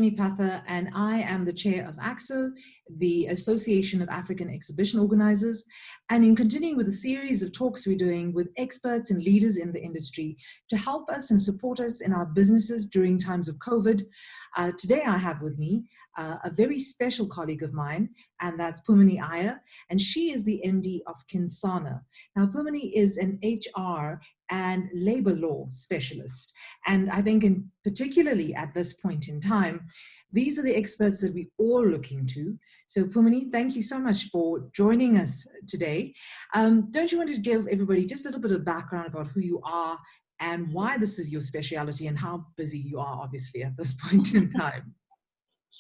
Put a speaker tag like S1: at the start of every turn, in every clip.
S1: Prajani Patha, and I am the chair of AAXO, the Association of African Exhibition Organizers. And in continuing with a series of talks we're doing with experts and leaders in the industry to help us and support us in our businesses during times of COVID, today I have with me a very special colleague of mine, and that's Phumani Iyer, and she is the MD of Kinsana. Now, Phumani is an HR and labor law specialist, and I think particularly at this point in time, these are the experts that we all looking to. So Phumani, thank you so much for joining us today. Don't you want to give everybody just a little bit of background about who you are and why this is your specialty and how busy you are, obviously, at this point in time?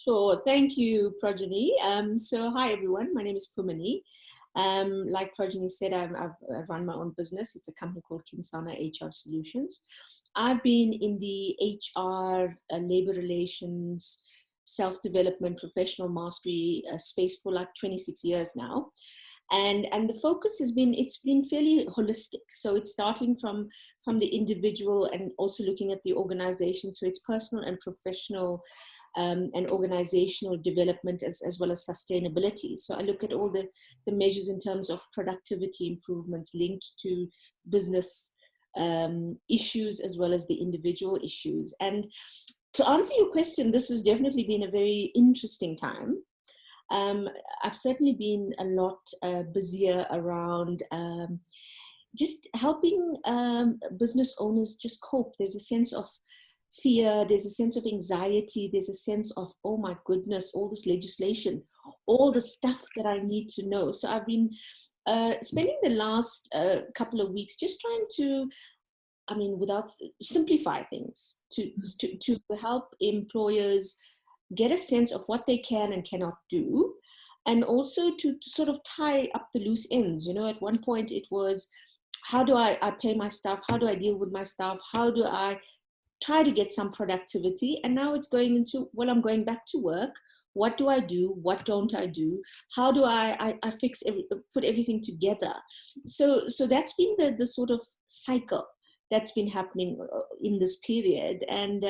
S2: Sure. Thank you, Prajani. So hi, everyone. My name is Phumani. Like Prajani said, I run my own business. It's a company called Kinsana HR Solutions. I've been in the HR, labor relations, self-development, professional mastery space for like 26 years now. And the focus has been, it's been fairly holistic. So it's starting from the individual and also looking at the organization. So it's personal and professional and organizational development as well as sustainability. So I look at all the measures in terms of productivity improvements linked to business issues as well as the individual issues. And to answer your question, this has definitely been a very interesting time. I've certainly been a lot busier around just helping business owners just cope. There's a sense of fear, there's a sense of anxiety, there's a sense of, oh my goodness, all this legislation, all the stuff that I need to know. So I've been spending the last couple of weeks just trying to, without simplify things, to help employers get a sense of what they can and cannot do, and also to sort of tie up the loose ends. You know, at one point it was, how do I pay my staff? How do I deal with my staff? How do I try to get some productivity? And now it's going into, well, I'm going back to work. What do I do? What don't I do? How do I put everything together? So that's been the sort of cycle that's been happening in this period. And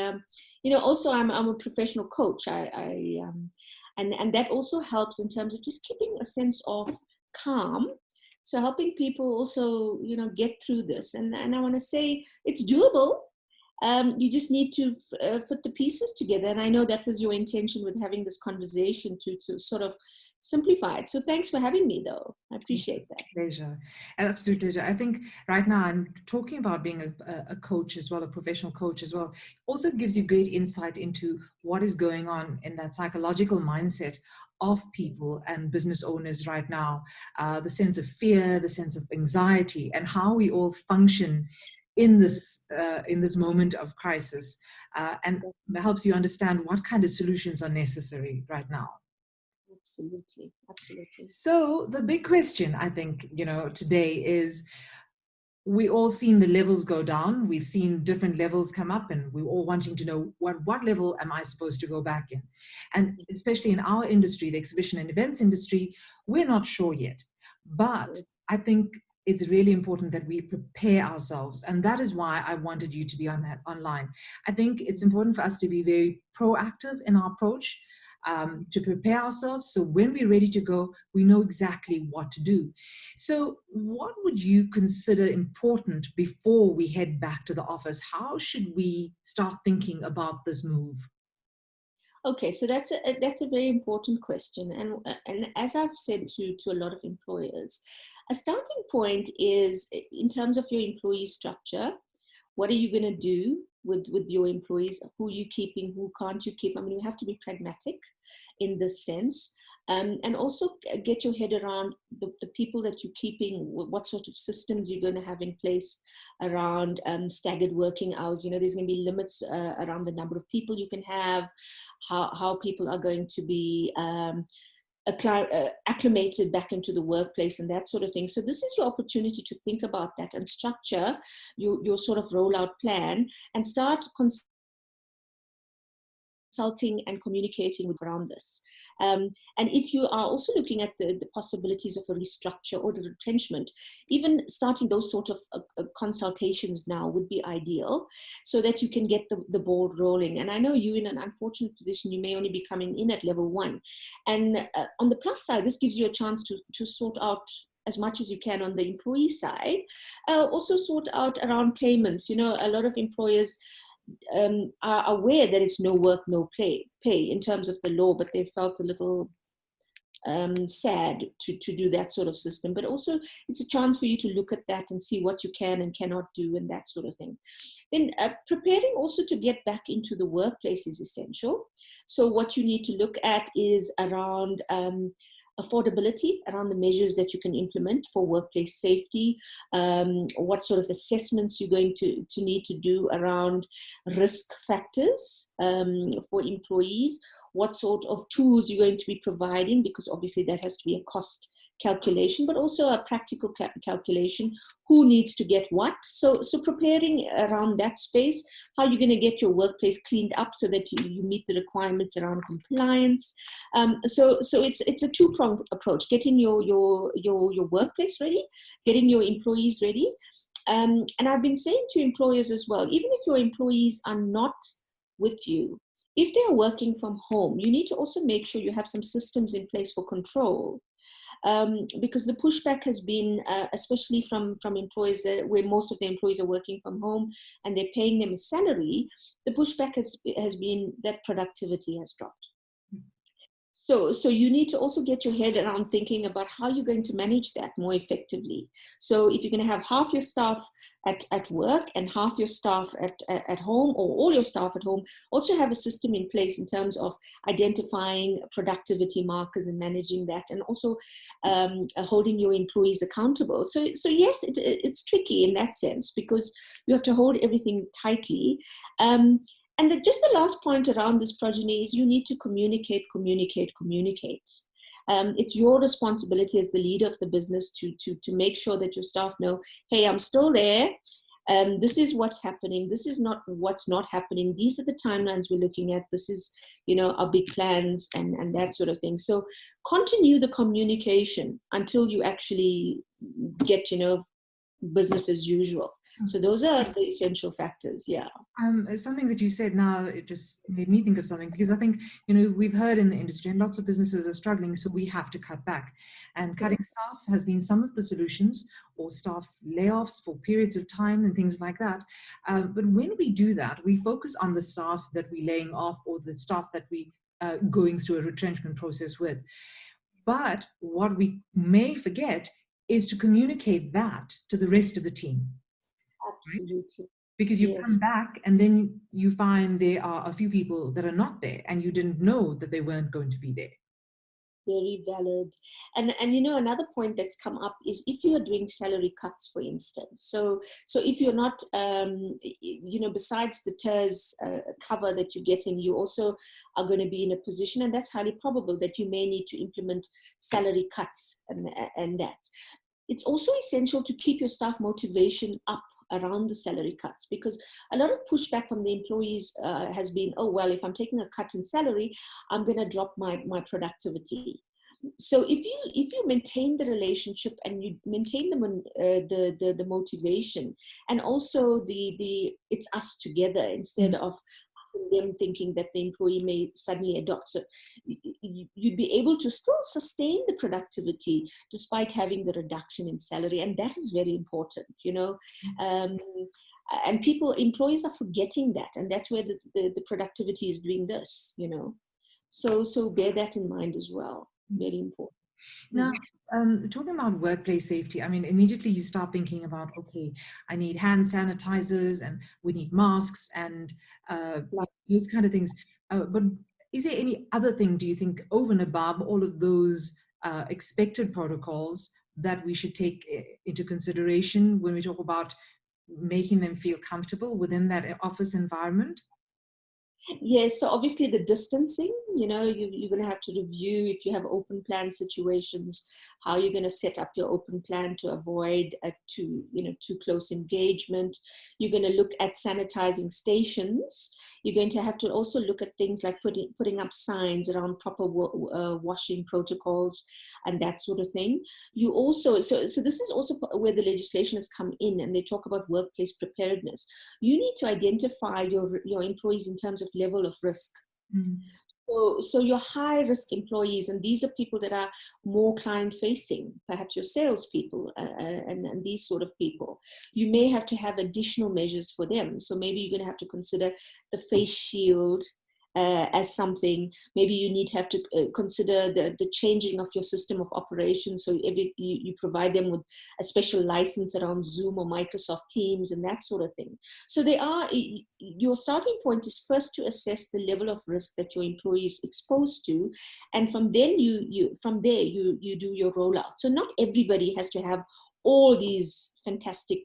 S2: also I'm a professional coach. And that also helps in terms of just keeping a sense of calm. So helping people also, get through this. And I want to say it's doable. You just need to put the pieces together. And I know that was your intention with having this conversation to sort of simplify it. So thanks for having me, though. I appreciate that.
S1: Pleasure. Absolute pleasure. I think right now I'm talking about being a coach as well, a professional coach as well, also gives you great insight into what is going on in that psychological mindset of people and business owners right now, the sense of fear, the sense of anxiety, and how we all function in this moment of crisis, and helps you understand what kind of solutions are necessary right now.
S2: Absolutely, absolutely.
S1: So the big question, I think, today is, we all seen the levels go down. We've seen different levels come up, and we're all wanting to know what level am I supposed to go back in? And especially in our industry, the exhibition and events industry, we're not sure yet. But I think it's really important that we prepare ourselves. And that is why I wanted you to be online. I think it's important for us to be very proactive in our approach, to prepare ourselves. So when we're ready to go, we know exactly what to do. So what would you consider important before we head back to the office? How should we start thinking about this move?
S2: Okay, so that's a very important question. And as I've said to a lot of employers, a starting point is in terms of your employee structure. What are you going to do with your employees? Who are you keeping? Who can't you keep? You have to be pragmatic in this sense. And also get your head around the people that you're keeping, what sort of systems you're going to have in place around staggered working hours. There's going to be limits around the number of people you can have, how people are going to be acclimated back into the workplace and that sort of thing. So this is your opportunity to think about that and structure your sort of rollout plan and start consulting and communicating with around this. And if you are also looking at the possibilities of a restructure or the retrenchment, even starting those sort of consultations now would be ideal, so that you can get the ball rolling. And I know you're in an unfortunate position, you may only be coming in at level 1. And on the plus side, this gives you a chance to sort out as much as you can on the employee side. Also sort out around payments. You know, a lot of employers are aware that it's no work, no pay in terms of the law, but they felt a little sad to do that sort of system. But also it's a chance for you to look at that and see what you can and cannot do and that sort of thing. Then preparing also to get back into the workplace is essential. So what you need to look at is around affordability, around the measures that you can implement for workplace safety, what sort of assessments you're going to need to do around risk factors for employees, what sort of tools you're going to be providing, because obviously that has to be a cost calculation, but also a practical calculation, who needs to get what. So preparing around that space, how you're going to get your workplace cleaned up so that you meet the requirements around compliance. So it's a two-pronged approach: getting your workplace ready, getting your employees ready. And I've been saying to employers as well, even if your employees are not with you, if they are working from home, you need to also make sure you have some systems in place for control. Because the pushback has been, especially from employers where most of the employees are working from home and they're paying them a salary, the pushback has been that productivity has dropped. So you need to also get your head around thinking about how you're going to manage that more effectively. So if you're going to have half your staff at work and half your staff at home, or all your staff at home, also have a system in place in terms of identifying productivity markers and managing that, and also holding your employees accountable. So yes, it's tricky in that sense, because you have to hold everything tightly. And just the last point around this, Progeny, is you need to communicate. It's your responsibility as the leader of the business to make sure that your staff know, hey, I'm still there. This is what's happening. This is not what's not happening. These are the timelines we're looking at. This is, our big plans and that sort of thing. So continue the communication until you actually get, business as usual. So those are the essential factors. Yeah.
S1: Something that you said now, it just made me think of something, because I think, we've heard in the industry and lots of businesses are struggling, so we have to cut back. And cutting staff has been some of the solutions, or staff layoffs for periods of time and things like that. But when we do that, we focus on the staff that we're laying off, or the staff that we going through a retrenchment process with. But what we may forget is to communicate that to the rest of the team.
S2: Absolutely.
S1: Because you come back and then you find there are a few people that are not there, and you didn't know that they weren't going to be there.
S2: Very valid. And another point that's come up is if you are doing salary cuts, for instance. So if you're not, besides the TERS cover that you're getting, you also are going to be in a position, and that's highly probable, that you may need to implement salary cuts and that. It's also essential to keep your staff motivation up around the salary cuts, because a lot of pushback from the employees has been, oh, well, if I'm taking a cut in salary, I'm going to drop my productivity. So if you maintain the relationship and you maintain the motivation, and also the it's us together instead of them thinking that the employee may suddenly adopt. So you'd be able to still sustain the productivity despite having the reduction in salary. And that is very important, and employees are forgetting that. And that's where the productivity is doing this, So bear that in mind as well. Very important.
S1: Now, talking about workplace safety, I mean, immediately you start thinking about, okay, I need hand sanitizers and we need masks and those kind of things. But is there any other thing, do you think, over and above all of those expected protocols that we should take into consideration when we talk about making them feel comfortable within that office environment?
S2: Yes, so obviously the distancing You know, you're going to have to review if you have open plan situations, how you're going to set up your open plan to avoid too close engagement. You're going to look at sanitizing stations. You're going to have to also look at things like putting up signs around proper washing protocols and that sort of thing. You also, so this is also where the legislation has come in, and they talk about workplace preparedness. You need to identify your employees in terms of level of risk.
S1: Mm.
S2: So your high risk employees, and these are people that are more client facing, perhaps your salespeople and these sort of people. You may have to have additional measures for them. So maybe you're going to have to consider the face shield as something. Maybe you need to have to consider the changing of your system of operations. So you provide them with a special license around Zoom or Microsoft Teams and that sort of thing. So your starting point is first to assess the level of risk that your employee is exposed to, and from then you do your rollout. So not everybody has to have all these fantastic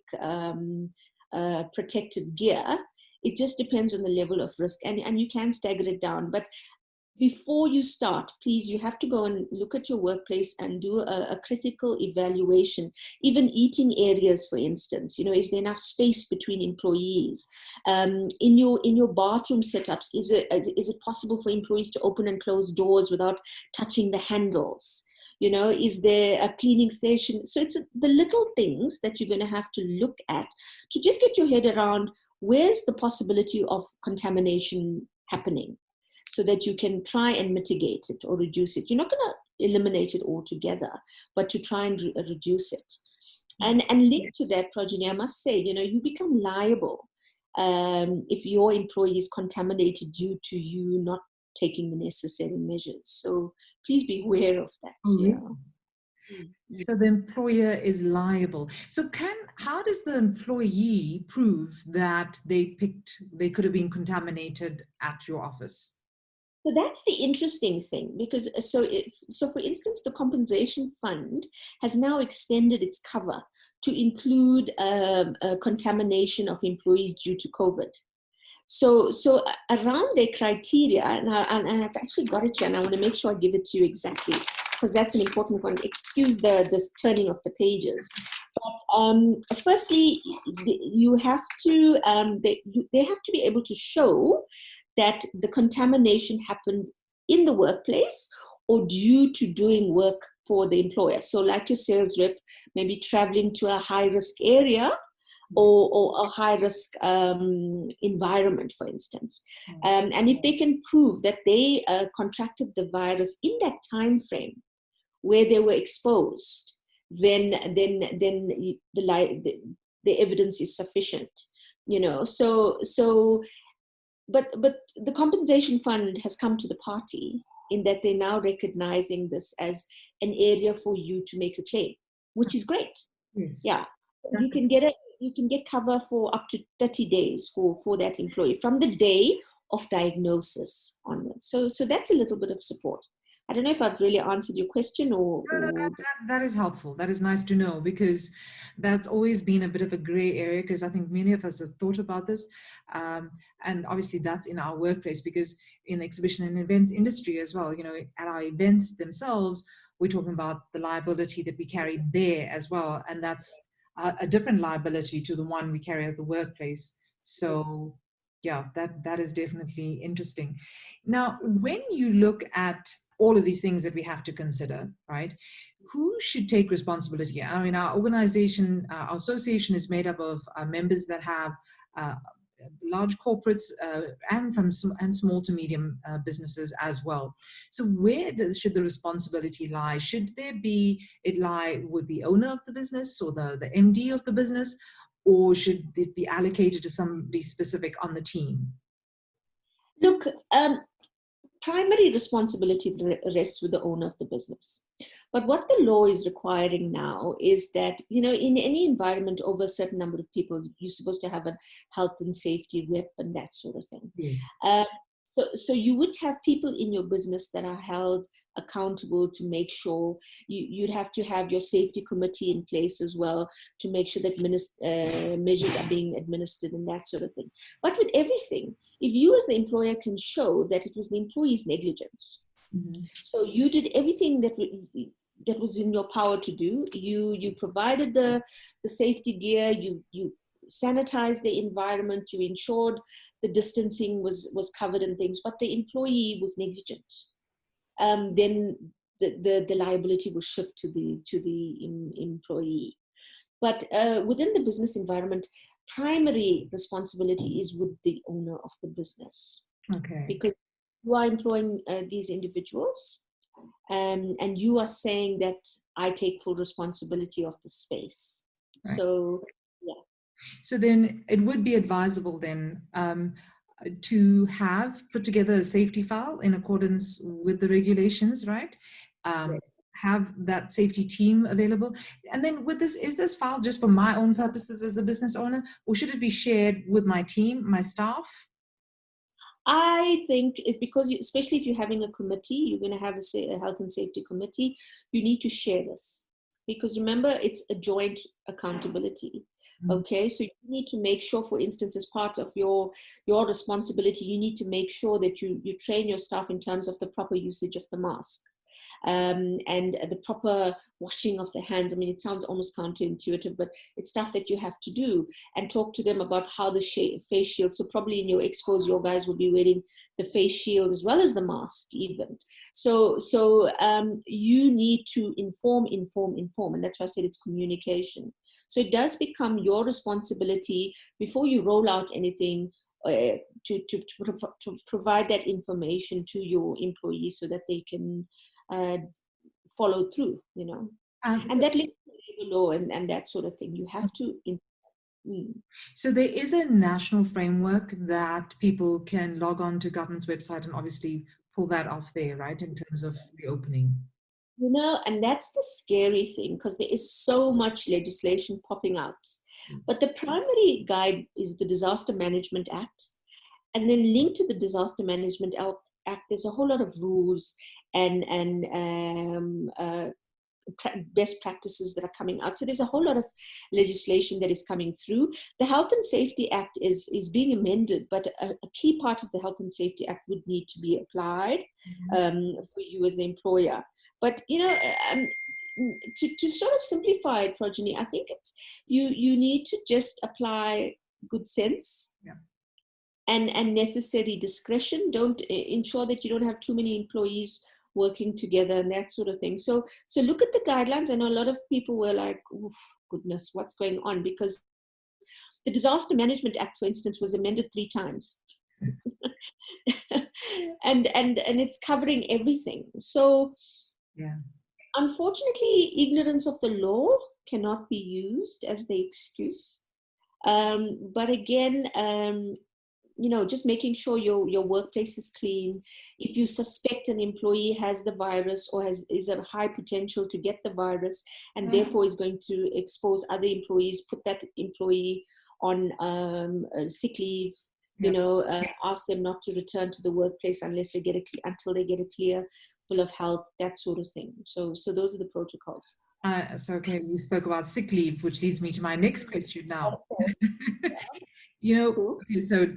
S2: protective gear. It just depends on the level of risk, and you can stagger it down. But before you start, please, you have to go and look at your workplace and do a critical evaluation. Even eating areas, for instance, is there enough space between employees? In your bathroom setups, is it possible for employees to open and close doors without touching the handles? Is there a cleaning station? So it's the little things that you're going to have to look at to just get your head around where's the possibility of contamination happening, so that you can try and mitigate it or reduce it. You're not going to eliminate it altogether, but to try and reduce it. And linked to that, Progeny, I must say, you become liable if your employee is contaminated due to you not taking the necessary measures. So please be aware of that.
S1: Oh,
S2: Yeah.
S1: really? So the employer is liable. So how does the employee prove that they could have been contaminated at your office?
S2: So that's the interesting thing, because so for instance, the compensation fund has now extended its cover to include contamination of employees due to COVID. So around their criteria, and I've actually got it here, and I want to make sure I give it to you exactly, because that's an important one. Excuse this turning of the pages. But firstly, you have to they have to be able to show that the contamination happened in the workplace or due to doing work for the employer. So like your sales rep, maybe traveling to a high risk area or a high risk environment, for instance. And if they can prove that they contracted the virus in that time frame where they were exposed, then the evidence is sufficient, so but the compensation fund has come to the party in that they're now recognizing this as an area for you to make a claim, which is great.
S1: Yes.
S2: Yeah, you can get cover for up to 30 days for that employee from the day of diagnosis onwards. So that's a little bit of support. I don't know if I've really answered your question or...
S1: No, that is helpful. That is nice to know, because that's always been a bit of a gray area, because I think many of us have thought about this. And obviously that's in our workplace, because in the exhibition and events industry as well, at our events themselves, we're talking about the liability that we carry there as well. And that's a different liability to the one we carry at the workplace. So yeah, that is definitely interesting. Now, when you look at all of these things that we have to consider, right? Who should take responsibility? I mean, our organization, our association is made up of members that have large corporates and small to medium businesses as well. So where should the responsibility lie? Should it lie with the owner of the business or the MD of the business, or should it be allocated to somebody specific on the team?
S2: Look, primary responsibility rests with the owner of the business. But what the law is requiring now is that, in any environment over a certain number of people, you're supposed to have a health and safety rep and that sort of thing.
S1: Yes.
S2: So you would have people in your business that are held accountable to make sure you'd have to have your safety committee in place as well to make sure that measures are being administered and that sort of thing. But with everything, if you as the employer can show that it was the employee's negligence, so you did everything that was in your power to do. You provided the safety gear. You sanitized the environment. You ensured the distancing was covered and things. But the employee was negligent. Then the liability will shift to the employee. But within the business environment, primary responsibility is with the owner of the business.
S1: Okay.
S2: Because you are employing these individuals, and you are saying that I take full responsibility of the space. Right. So, yeah.
S1: So then it would be advisable then to have put together a safety file in accordance with the regulations, right?
S2: Yes.
S1: Have that safety team available. And then with this, is this file just for my own purposes as the business owner, or should it be shared with my team, my staff?
S2: I think it's because, especially if you're having a committee, you're going to have a health and safety committee, you need to share this. Because remember, it's a joint accountability. Okay, so you need to make sure, for instance, as part of your responsibility, you need to make sure that you train your staff in terms of the proper usage of the mask. And the proper washing of the hands. I mean, it sounds almost counterintuitive, but it's stuff that you have to do, and talk to them about how the face shield. So probably in your expos, your guys will be wearing the face shield as well as the mask even. So you need to inform. And that's why I said it's communication. So it does become your responsibility before you roll out anything to provide that information to your employees so that they can follow through, and that links to the law and that sort of thing. You have to.
S1: So there is a national framework that people can log on to government's website and obviously pull that off there, right, in terms of reopening.
S2: And that's the scary thing, because there is so much legislation popping out. But the primary guide is the Disaster Management Act. And then linked to the Disaster Management Act, there's a whole lot of rules and best practices that are coming out. So there's a whole lot of legislation that is coming through. The Health and Safety Act is being amended, but a key part of the Health and Safety Act would need to be applied for you as the employer. But, to sort of simplify it, Progeny, I think it's you need to just apply good sense.
S1: Yeah.
S2: And necessary discretion. Don't ensure that you don't have too many employees working together and that sort of thing. So look at the guidelines. I know a lot of people were like, "Oof, goodness, what's going on?" Because the Disaster Management Act, for instance, was amended 3 times. and it's covering everything. So yeah, unfortunately, ignorance of the law cannot be used as the excuse. But again, just making sure your workplace is clean. If you suspect an employee has the virus or is a high potential to get the virus and therefore is going to expose other employees, put that employee on sick leave, ask them not to return to the workplace unless they until they get a clear bill of health, that sort of thing. So those are the protocols.
S1: Okay, you spoke about sick leave, which leads me to my next question now. Okay, so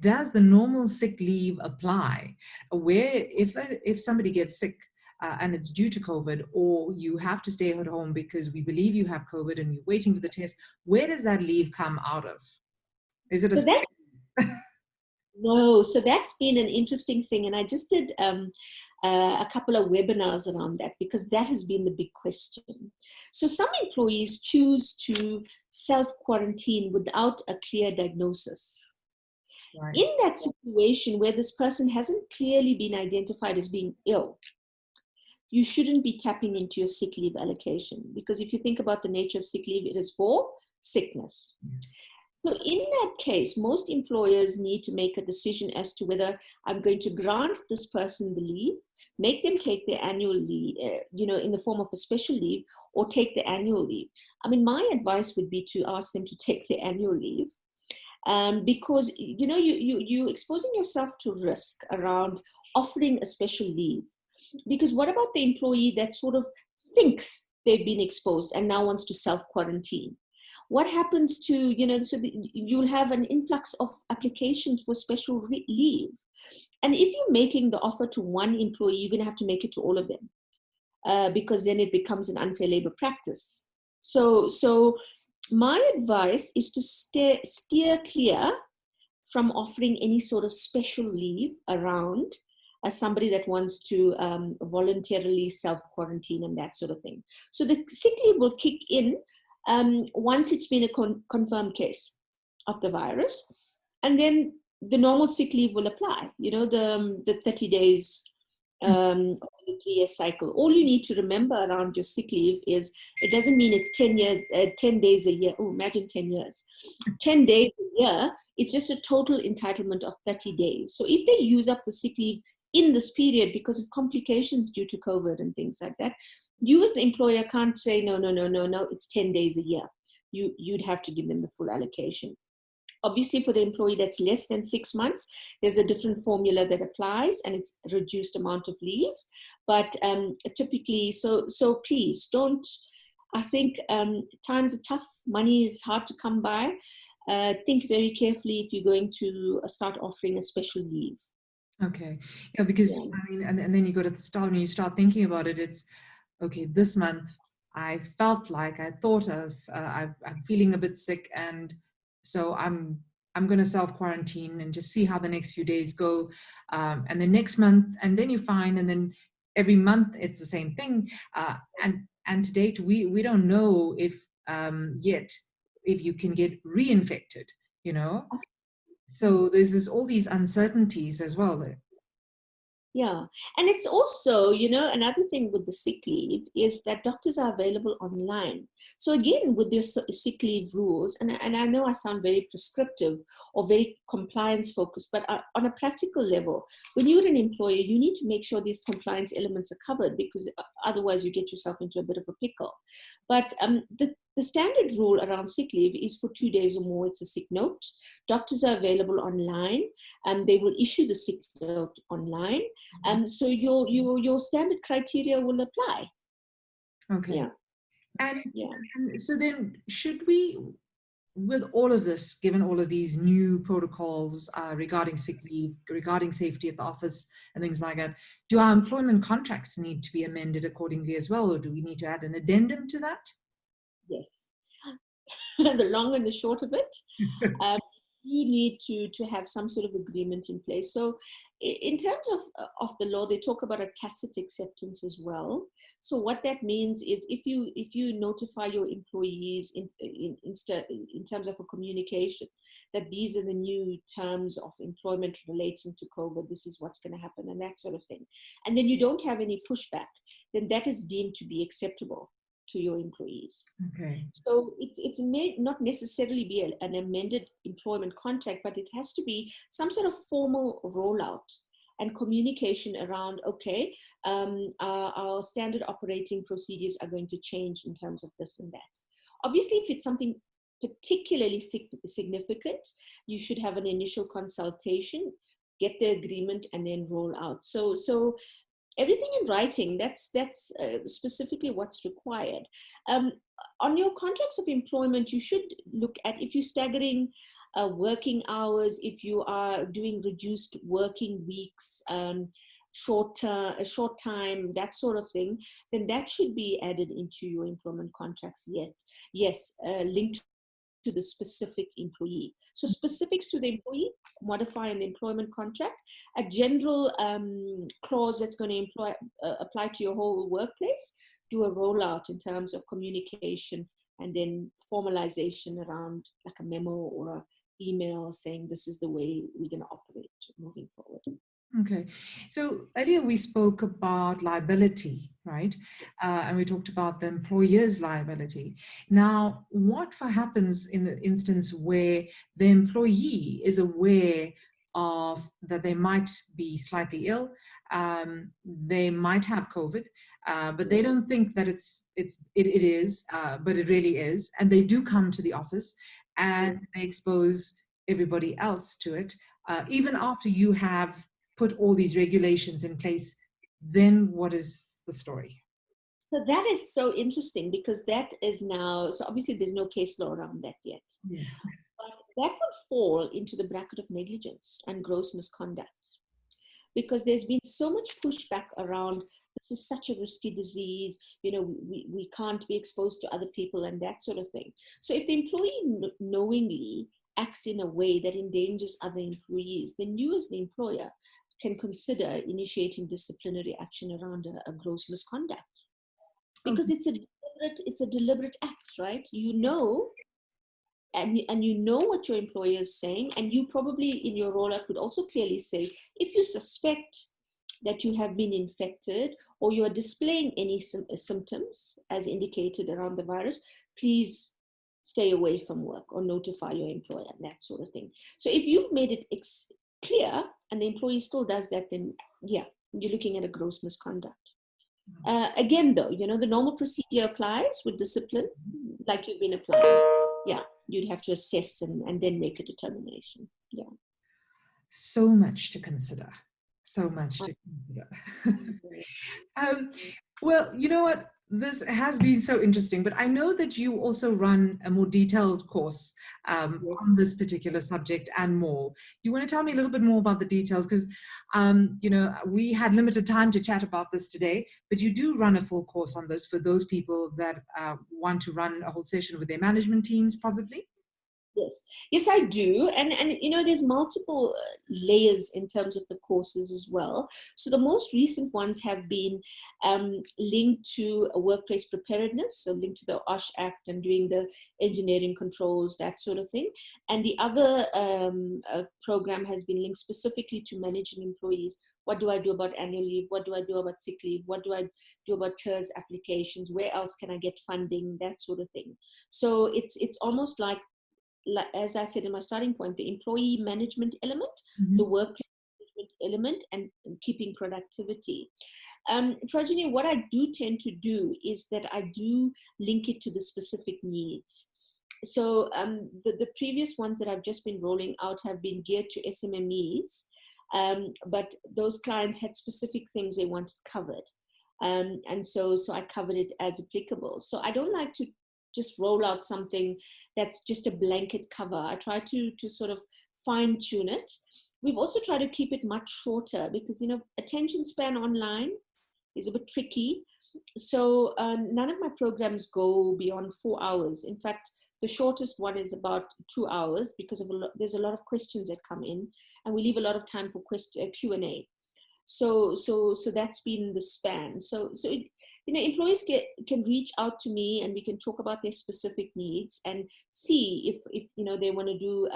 S1: does the normal sick leave apply? Where if somebody gets sick and it's due to COVID, or you have to stay at home because we believe you have COVID and you're waiting for the test, where does that leave come out of? Is it
S2: No, so that's been an interesting thing, and I just did a couple of webinars around that, because that has been the big question. So some employees choose to self-quarantine without a clear diagnosis. Right. In that situation where this person hasn't clearly been identified as being ill, you shouldn't be tapping into your sick leave allocation, because if you think about the nature of sick leave, it is for sickness. So in that case, most employers need to make a decision as to whether I'm going to grant this person the leave, make them take their annual leave, in the form of a special leave, or take the annual leave. I mean, my advice would be to ask them to take the annual leave. because you're exposing yourself to risk around offering a special leave. Because what about the employee that sort of thinks they've been exposed and now wants to self-quarantine? What happens to, you'll have an influx of applications for special leave. And if you're making the offer to one employee, you're going to have to make it to all of them, because then it becomes an unfair labor practice. So my advice is to steer clear from offering any sort of special leave around somebody that wants to voluntarily self-quarantine and that sort of thing. So the sick leave will kick in once it's been a confirmed case of the virus. And then the normal sick leave will apply, the 30 days of the 3-year cycle. All you need to remember around your sick leave is it doesn't mean it's 10 days a year. Oh, imagine 10 years. 10 days a year, it's just a total entitlement of 30 days. So if they use up the sick leave in this period because of complications due to COVID and things like that, you as the employer can't say, no, it's 10 days a year. You'd have to give them the full allocation. Obviously, for the employee that's less than 6 months, there's a different formula that applies, and it's a reduced amount of leave. But typically, so please don't. I think times are tough. Money is hard to come by. Think very carefully if you're going to start offering a special leave.
S1: Okay. Yeah, because I mean, and then you go to the start, when you start thinking about it, it's okay, this month I thought of, I'm feeling a bit sick, and so I'm going to self-quarantine and just see how the next few days go. And then next month, and then you find, and then every month it's the same thing. And to date, we don't know if yet if you can get reinfected, So there's all these uncertainties as well.
S2: Yeah. And it's also, another thing with the sick leave is that doctors are available online. So again, with their sick leave rules, and I know I sound very prescriptive or very compliance focused, but on a practical level, when you're an employer, you need to make sure these compliance elements are covered, because otherwise you get yourself into a bit of a pickle. But the standard rule around sick leave is for 2 days or more. It's a sick note. Doctors are available online, and they will issue the sick note online. So your standard criteria will apply.
S1: Okay.
S2: Yeah.
S1: And so then, should we, with all of this, given all of these new protocols regarding sick leave, regarding safety at the office and things like that, do our employment contracts need to be amended accordingly as well, or do we need to add an addendum to that?
S2: Yes. The long and the short of it, you need to have some sort of agreement in place. So in terms of the law, they talk about a tacit acceptance as well. So what that means is if you notify your employees in terms of a communication that these are the new terms of employment relating to COVID, this is what's going to happen and that sort of thing, and then you don't have any pushback, then that is deemed to be acceptable to your employees.
S1: Okay.
S2: So it's may not necessarily be an amended employment contract, but it has to be some sort of formal rollout and communication around, okay, our standard operating procedures are going to change in terms of this and that. Obviously, if it's something particularly significant, you should have an initial consultation, get the agreement, and then roll out. So everything in writing, that's specifically what's required. On your contracts of employment, you should look at if you're staggering working hours, if you are doing reduced working weeks, short time, that sort of thing, then that should be added into your employment contracts. Yes, linked to the specific employee. So specifics to the employee, modify an employment contract. A general clause that's going to apply to your whole workplace, do a rollout in terms of communication, and then formalization around like a memo or an email saying this is the way we're going to operate moving forward.
S1: Okay, so earlier we spoke about liability, right? And we talked about the employer's liability. Now, what happens in the instance where the employee is aware of that they might be slightly ill, they might have COVID, but they don't think that it is, but it really is, and they do come to the office and they expose everybody else to it, even after you have put all these regulations in place, then what is the story?
S2: So that is so interesting because that is now, so obviously there's no case law around that yet.
S1: Yes.
S2: But that would fall into the bracket of negligence and gross misconduct because there's been so much pushback around this is such a risky disease, we can't be exposed to other people and that sort of thing. So if the employee knowingly acts in a way that endangers other employees, then you as the employer can consider initiating disciplinary action around a gross misconduct. Because
S1: Okay.
S2: it's a deliberate act, right? And you know what your employer is saying, and you probably in your rollout would also clearly say, if you suspect that you have been infected or you are displaying any symptoms as indicated around the virus, please stay away from work or notify your employer and that sort of thing. So if you've made it clear and the employee still does that, then yeah, you're looking at a gross misconduct. Again, though, the normal procedure applies with discipline, like you've been applying. Yeah, you'd have to assess and then make a determination. Yeah.
S1: So much to consider. So much to consider. Well, you know what? This has been so interesting, but I know that you also run a more detailed course on this particular subject and more. You want to tell me a little bit more about the details? Because, we had limited time to chat about this today, but you do run a full course on this for those people that want to run a whole session with their management teams, probably.
S2: Yes, I do. And there's multiple layers in terms of the courses as well. So the most recent ones have been linked to a workplace preparedness, so linked to the OSH Act and doing the engineering controls, that sort of thing. And the other program has been linked specifically to managing employees. What do I do about annual leave? What do I do about sick leave? What do I do about TERS applications? Where else can I get funding? That sort of thing. So it's almost like, as I said in my starting point, the employee management element, the workplace management element, and keeping productivity. Progeny, what I do tend to do is that I do link it to the specific needs. So the previous ones that I've just been rolling out have been geared to SMMEs, but those clients had specific things they wanted covered. And so I covered it as applicable. So I don't like to just roll out something that's just a blanket cover. I try to sort of fine tune it. We've also tried to keep it much shorter because, attention span online is a bit tricky. So none of my programs go beyond 4 hours. In fact, the shortest one is about 2 hours because there's a lot of questions that come in, and we leave a lot of time for Q&A. So that's been the span. So employees can reach out to me and we can talk about their specific needs and see if they want to do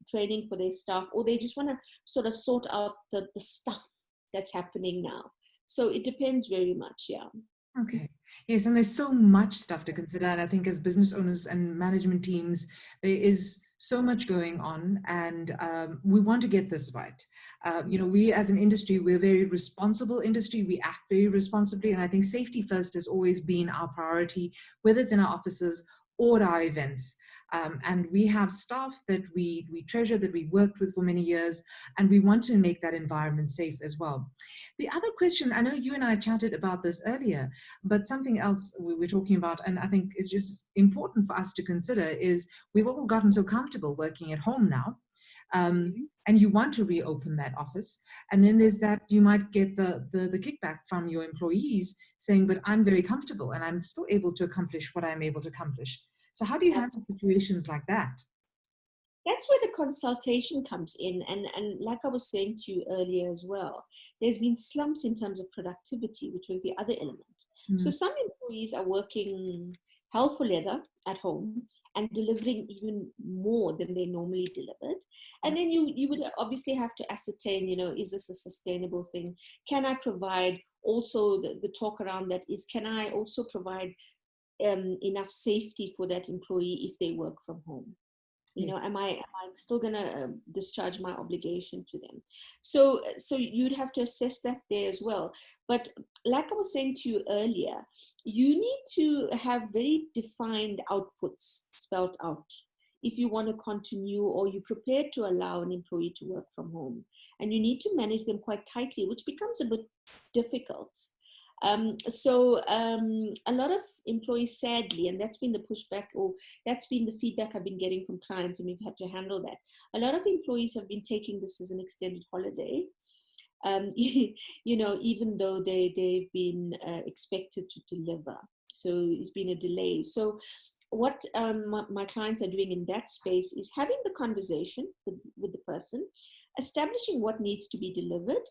S2: training for their staff, or they just want to sort of sort out the stuff that's happening now. So it depends very much. Yeah.
S1: Okay. Yes, and there's so much stuff to consider. And I think as business owners and management teams, there is so much going on, and we want to get this right. We as an industry, we're a very responsible industry. We act very responsibly, and I think safety first has always been our priority, whether it's in our offices or at our events. And we have staff that we treasure, that we worked with for many years, and we want to make that environment safe as well. The other question, I know you and I chatted about this earlier, but something else we were talking about, and I think it's just important for us to consider, is we've all gotten so comfortable working at home now. And you want to reopen that office. And then there's that, you might get the kickback from your employees saying, but I'm very comfortable and I'm still able to accomplish what I'm able to accomplish. So how do you handle situations like that?
S2: That's where the consultation comes in. And like I was saying to you earlier as well, there's been slumps in terms of productivity, which was the other element. So some employees are working hell for leather at home and delivering even more than they normally delivered. And then you would obviously have to ascertain, is this a sustainable thing? Can I provide also the talk around that is, can I also provide enough safety for that employee if they work from home? Am I still going to discharge my obligation to them? So you'd have to assess that there as well. But like I was saying to you earlier, you need to have very defined outputs spelled out if you want to continue or you're prepared to allow an employee to work from home. And you need to manage them quite tightly, which becomes a bit difficult. A lot of employees, sadly, and that's been the pushback, or that's been the feedback I've been getting from clients, and we've had to handle that. A lot of employees have been taking this as an extended holiday, even though they've been expected to deliver. So it's been a delay. So what my clients are doing in that space is having the conversation with the person, establishing what needs to be delivered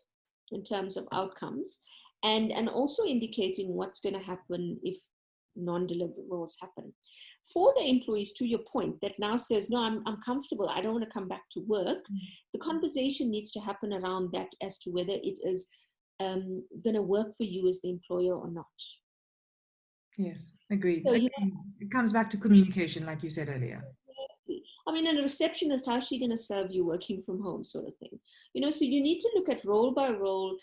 S2: in terms of outcomes, and also indicating what's going to happen if non-deliverables happen. For the employees, to your point, that now says, no, I'm comfortable, I don't want to come back to work, the conversation needs to happen around that as to whether it is going to work for you as the employer or not.
S1: Yes, agreed.
S2: So,
S1: it comes back to communication, like you said earlier.
S2: I mean, a receptionist, how's she going to serve you working from home, sort of thing? So you need to look at role by role,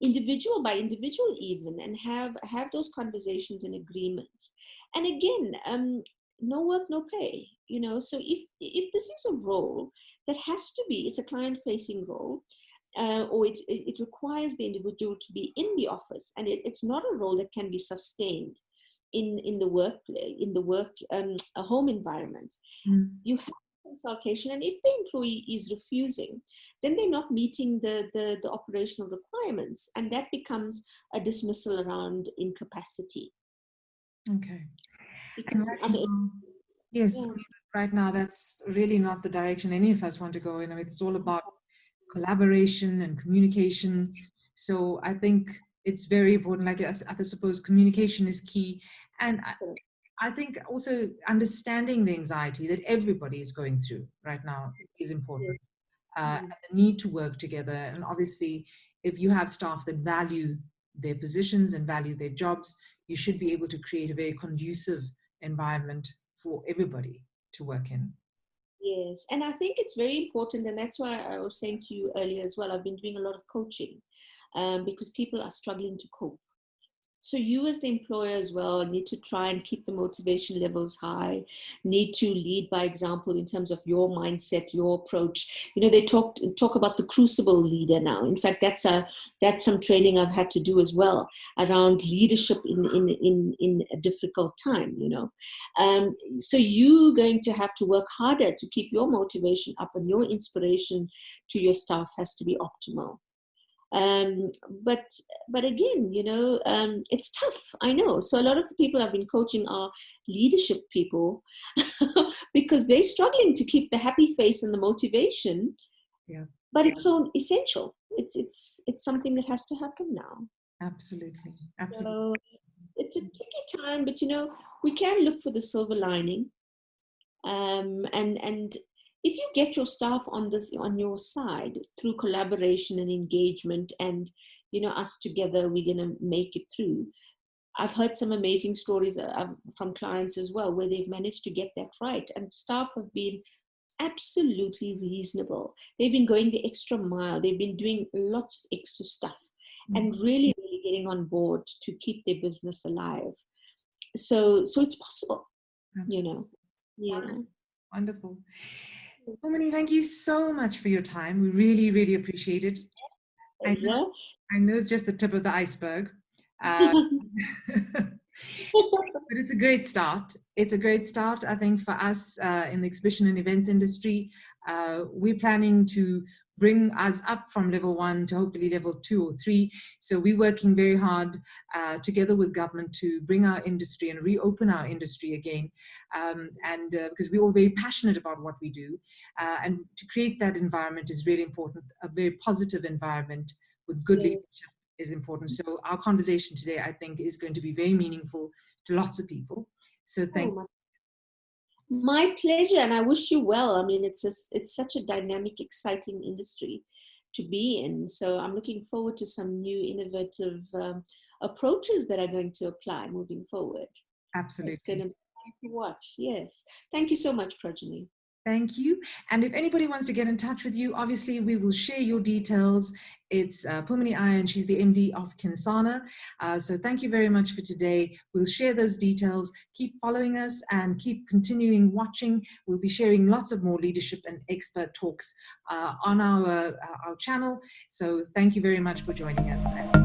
S2: individual by individual even, and have those conversations and agreements. And again, no work, no pay. So if this is a role that has to be, it's a client-facing role, or it requires the individual to be in the office, and it's not a role that can be sustained in the workplace, in the a home environment. You have consultation, and if the employee is refusing, then they're not meeting the operational requirements, and that becomes a dismissal around incapacity.
S1: Okay. Yes,
S2: Yeah.
S1: right now that's really not the direction any of us want to go in. I mean, it's all about collaboration and communication. So I think it's very important. Like I suppose communication is key, and I think also understanding the anxiety that everybody is going through right now is important. And the need to work together. And obviously, if you have staff that value their positions and value their jobs, you should be able to create a very conducive environment for everybody to work in.
S2: Yes, and I think it's very important, and that's why I was saying to you earlier as well, I've been doing a lot of coaching because people are struggling to cope. So you as the employer as well need to try and keep the motivation levels high, need to lead by example in terms of your mindset, your approach. They talk about the crucible leader now. In fact, that's some training I've had to do as well around leadership in a difficult time, So you're going to have to work harder to keep your motivation up, and your inspiration to your staff has to be optimal. But again, it's tough. I know. So a lot of the people I've been coaching are leadership people because they're struggling to keep the happy face and the motivation.
S1: Yeah.
S2: But it's so essential. It's something that has to happen now.
S1: Absolutely.
S2: So it's a tricky time, but we can look for the silver lining. And if you get your staff on your side through collaboration and engagement, and us together, we're going to make it through. I've heard some amazing stories from clients as well, where they've managed to get that right, and staff have been absolutely reasonable. They've been going the extra mile. They've been doing lots of extra stuff, and really, really getting on board to keep their business alive. So it's possible,
S1: Absolutely.
S2: Yeah.
S1: Wonderful. Pomini, thank you so much for your time. We really, really appreciate it. I know it's just the tip of the iceberg. But it's a great start. It's a great start, I think, for us in the exhibition and events industry. We're planning to bring us up from level 1 to hopefully level 2 or 3. So we're working very hard together with government to bring our industry and reopen our industry again. Because we're all very passionate about what we do. And to create that environment is really important, a very positive environment with good leadership is important. So our conversation today, I think, is going to be very meaningful to lots of people. So thank you.
S2: My pleasure, and I wish you well. I mean, it's such a dynamic, exciting industry to be in. So I'm looking forward to some new innovative approaches that are going to apply moving forward.
S1: Absolutely.
S2: It's going to be fun to watch. Yes. Thank you so much, Prajani.
S1: Thank you. And if anybody wants to get in touch with you, obviously we will share your details. It's Pumani Iyer, she's the MD of Kinsana. So thank you very much for today. We'll share those details. Keep following us and keep continuing watching. We'll be sharing lots of more leadership and expert talks on our channel. So thank you very much for joining us.